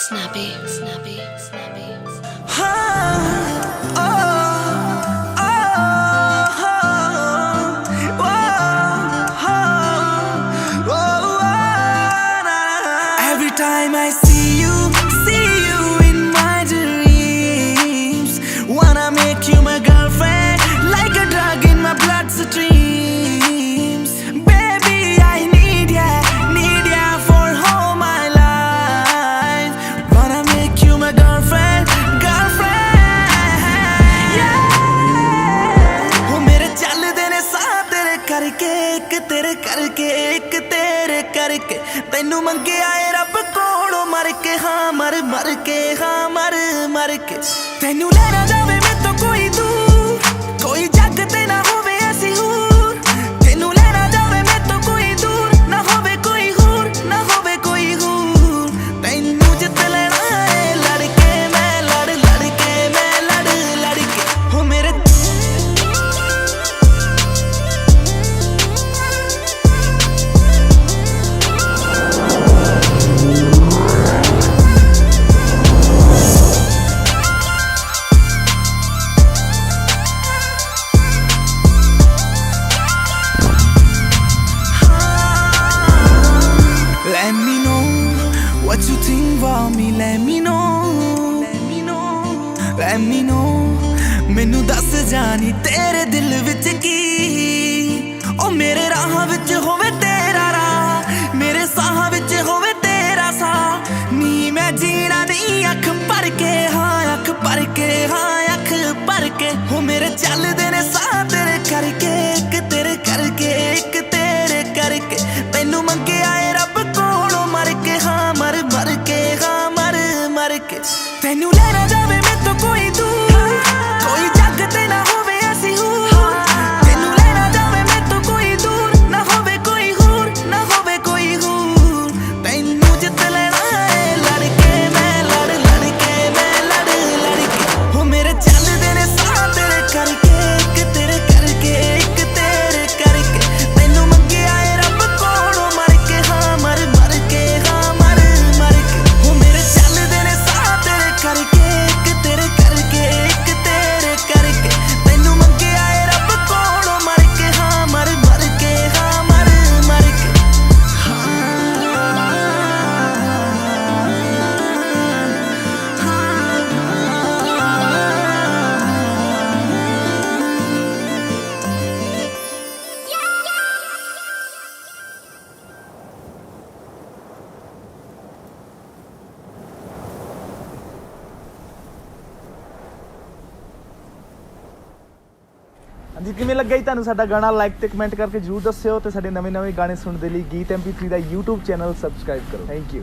Snappy, snappy, snappy, snappy. Every time I see you in my dreams. Wanna make you my girlfriend, like a drug in my bloodstreams. Baby, I need ya for all my life. Wanna make you my girlfriend, yeah. Oh, mere chalde ne saah tere karke, ek tere karke, ek tere karke. Tenu mangiya e रब कोलों मर के हाँ मर के हाँ मर के तेनू लेना जावे मैं तो कोई दूर कोई जग ते ना होवे ऐसी हूर तेनू लेना जावे मैं तो कोई दूर ना होवे कोई हूर ना होवे कोई हूर तेनू जित लेना है लड़के मैं लड़के मैं लड़के हो मेरे Let me know what you think about me. Let me know. मैनू दस जानी तेरे दिल विच की ओ मेरे राह विच होवे तेरा राह मेरे साह विच होवे तेरा साह नी मैं जीना नहीं अख भर के हाँ अख भर के हाँ अख भर के हो मेरे चलदे ने साह तेरे करके एक तेरे करके एक तेरे करके तैनू मंगे आए रब कोलों मर के हाँ मर के हाँ मर के तैनू लेना जावे मैं तो कोई दूर कोई जग ते ना होवे ऐसी हूर तैनू लेना जावे मैं तो कोई दूर ना होवे कोई हूर ना होवे कोई हूर तैनू जित लेना है लड़के मैं लड़के मैं लड़के हो मेरे चलदे ने साह तेरे करके एक तेरे करके एक तेरे करके तैनू मंगे आए रब कोलों मर के हाँ मर के हाँ मर के हो मेरे चलदे ने साह तेरे करके एक तेरे करके एक तेरे करके तैनू मंगे आए रब कोलों मर के हाँ मर के हाँ मर के ਹਾਂਜੀ ਕਿਵੇਂ ਲੱਗਾ ਜੀ ਤੁਹਾਨੂੰ ਸਾਡਾ ਗਾਣਾ ਲਾਈਕ ਤੇ ਕਮੈਂਟ ਕਰਕੇ ਜਰੂਰ ਦੱਸਿਓ ਤੇ ਸਾਡੇ ਨਵੇਂ ਗਾਣੇ ਸੁਣਨ ਦੇ ਲਈ ਗੀਤ MP3 ਦਾ YouTube ਚੈਨਲ ਸਬਸਕ੍ਰਾਈਬ ਕਰੋ ਥੈਂਕ ਯੂ